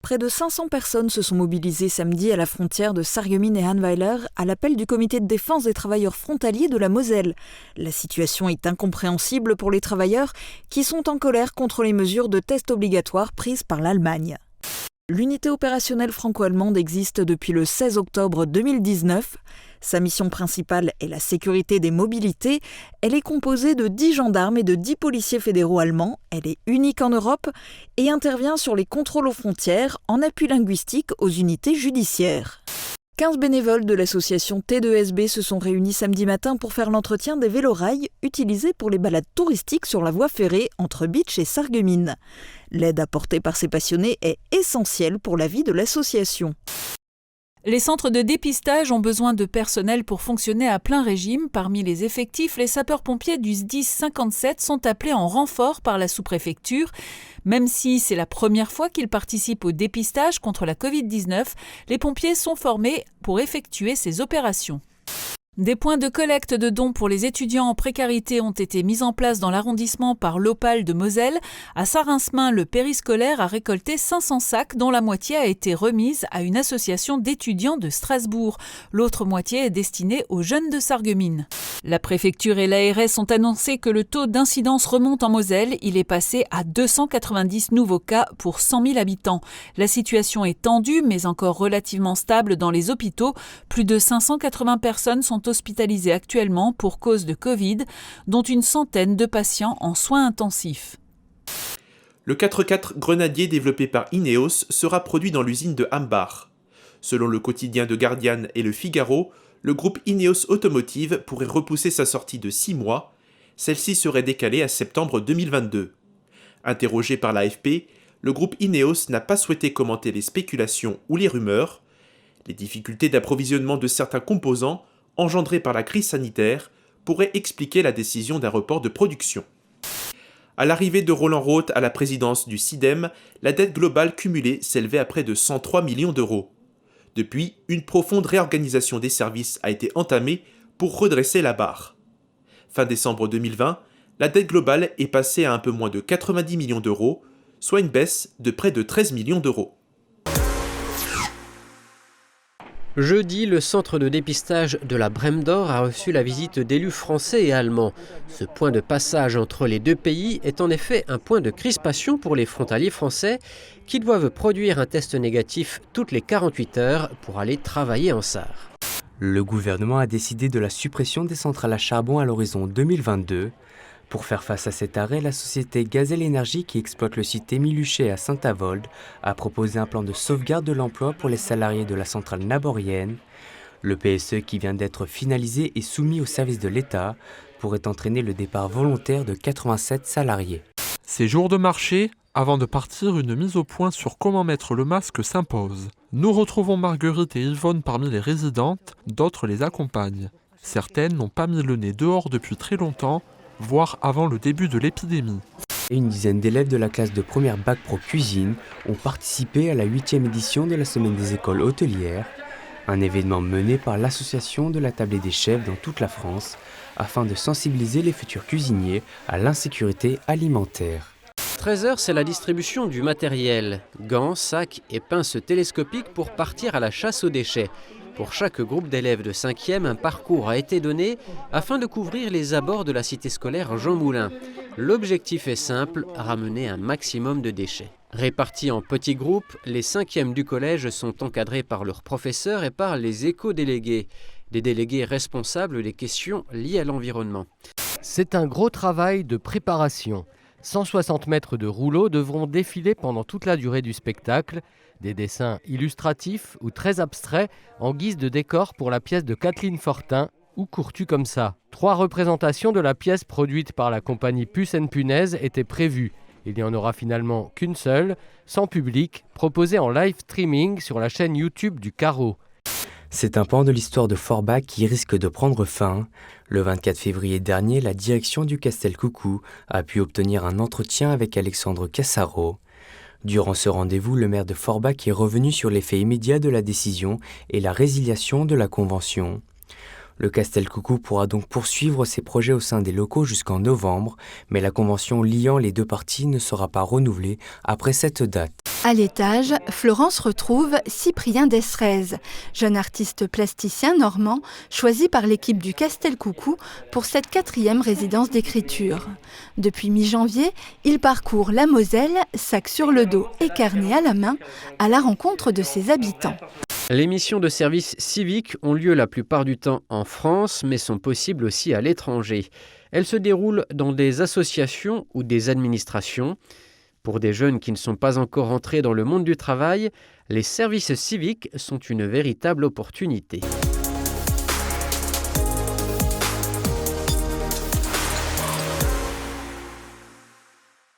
Près de 500 personnes se sont mobilisées samedi à la frontière de Sarreguemines et Annweiler à l'appel du comité de défense des travailleurs frontaliers de la Moselle. La situation est incompréhensible pour les travailleurs qui sont en colère contre les mesures de tests obligatoires prises par l'Allemagne. L'unité opérationnelle franco-allemande existe depuis le 16 octobre 2019. Sa mission principale est la sécurité des mobilités. Elle est composée de 10 gendarmes et de 10 policiers fédéraux allemands. Elle est unique en Europe et intervient sur les contrôles aux frontières en appui linguistique aux unités judiciaires. 15 bénévoles de l'association T2SB se sont réunis samedi matin pour faire l'entretien des vélorails utilisés pour les balades touristiques sur la voie ferrée entre Bitche et Sarreguemines. L'aide apportée par ces passionnés est essentielle pour la vie de l'association. Les centres de dépistage ont besoin de personnel pour fonctionner à plein régime. Parmi les effectifs, les sapeurs-pompiers du SDIS 57 sont appelés en renfort par la sous-préfecture. Même si c'est la première fois qu'ils participent au dépistage contre la Covid-19, les pompiers sont formés pour effectuer ces opérations. Des points de collecte de dons pour les étudiants en précarité ont été mis en place dans l'arrondissement par l'Opale de Moselle. À Saint-Rinsmin, le périscolaire a récolté 500 sacs dont la moitié a été remise à une association d'étudiants de Strasbourg. L'autre moitié est destinée aux jeunes de Sarreguemines. La préfecture et l'ARS ont annoncé que le taux d'incidence remonte en Moselle. Il est passé à 290 nouveaux cas pour 100 000 habitants. La situation est tendue mais encore relativement stable dans les hôpitaux. Plus de 580 personnes sont hospitalisés actuellement pour cause de Covid, dont une centaine de patients en soins intensifs. Le 4x4 Grenadier développé par Ineos sera produit dans l'usine de Hambach. Selon le quotidien de Guardian et le Figaro, le groupe Ineos Automotive pourrait repousser sa sortie de 6 mois. Celle-ci serait décalée à septembre 2022. Interrogé par l'AFP, le groupe Ineos n'a pas souhaité commenter les spéculations ou les rumeurs. Les difficultés d'approvisionnement de certains composants engendrée par la crise sanitaire, pourrait expliquer la décision d'un report de production. À l'arrivée de Roland Roth à la présidence du SIDEM, la dette globale cumulée s'élevait à près de 103 millions d'euros. Depuis, une profonde réorganisation des services a été entamée pour redresser la barre. Fin décembre 2020, la dette globale est passée à un peu moins de 90 millions d'euros, soit une baisse de près de 13 millions d'euros. Jeudi, le centre de dépistage de la Brème d'Or a reçu la visite d'élus français et allemands. Ce point de passage entre les deux pays est en effet un point de crispation pour les frontaliers français qui doivent produire un test négatif toutes les 48 heures pour aller travailler en Sarre. Le gouvernement a décidé de la suppression des centrales à charbon à l'horizon 2022. Pour faire face à cet arrêt, la société Gazelle Énergie qui exploite le site Émile Huchet à Saint-Avold a proposé un plan de sauvegarde de l'emploi pour les salariés de la centrale naborienne. Le PSE qui vient d'être finalisé et soumis au service de l'État pourrait entraîner le départ volontaire de 87 salariés. Ces jours de marché, avant de partir, une mise au point sur comment mettre le masque s'impose. Nous retrouvons Marguerite et Yvonne parmi les résidentes, d'autres les accompagnent. Certaines n'ont pas mis le nez dehors depuis très longtemps, voire avant le début de l'épidémie. Une dizaine d'élèves de la classe de première Bac Pro Cuisine ont participé à la 8e édition de la Semaine des écoles hôtelières, un événement mené par l'association de la table des chefs dans toute la France afin de sensibiliser les futurs cuisiniers à l'insécurité alimentaire. 13h, c'est la distribution du matériel, gants, sacs et pinces télescopiques pour partir à la chasse aux déchets. Pour chaque groupe d'élèves de 5e, un parcours a été donné afin de couvrir les abords de la cité scolaire Jean Moulin. L'objectif est simple, ramener un maximum de déchets. Répartis en petits groupes, les 5e du collège sont encadrés par leurs professeurs et par les éco-délégués, des délégués responsables des questions liées à l'environnement. C'est un gros travail de préparation. 160 mètres de rouleaux devront défiler pendant toute la durée du spectacle. Des dessins illustratifs ou très abstraits en guise de décor pour la pièce de Kathleen Fortin, Où cours-tu comme ça ? 3 représentations de la pièce produite par la compagnie Puce & Punaise étaient prévues. Il n'y en aura finalement qu'une seule, sans public, proposée en live streaming sur la chaîne YouTube du Carreau. C'est un pan de l'histoire de Forbach qui risque de prendre fin. Le 24 février dernier, la direction du Castel Coucou a pu obtenir un entretien avec Alexandre Cassaro. Durant ce rendez-vous, le maire de Forbach est revenu sur l'effet immédiat de la décision et la résiliation de la convention. Le Castelcucú pourra donc poursuivre ses projets au sein des locaux jusqu'en novembre, mais la convention liant les deux parties ne sera pas renouvelée après cette date. À l'étage, Florence retrouve Cyprien Desrez, jeune artiste plasticien normand choisi par l'équipe du Castelcucú pour cette 4e résidence d'écriture. Depuis mi-janvier, il parcourt la Moselle, sac sur le dos et carnet à la main, à la rencontre de ses habitants. Les missions de service civique ont lieu la plupart du temps en France, mais sont possibles aussi à l'étranger. Elles se déroulent dans des associations ou des administrations. Pour des jeunes qui ne sont pas encore entrés dans le monde du travail, les services civiques sont une véritable opportunité.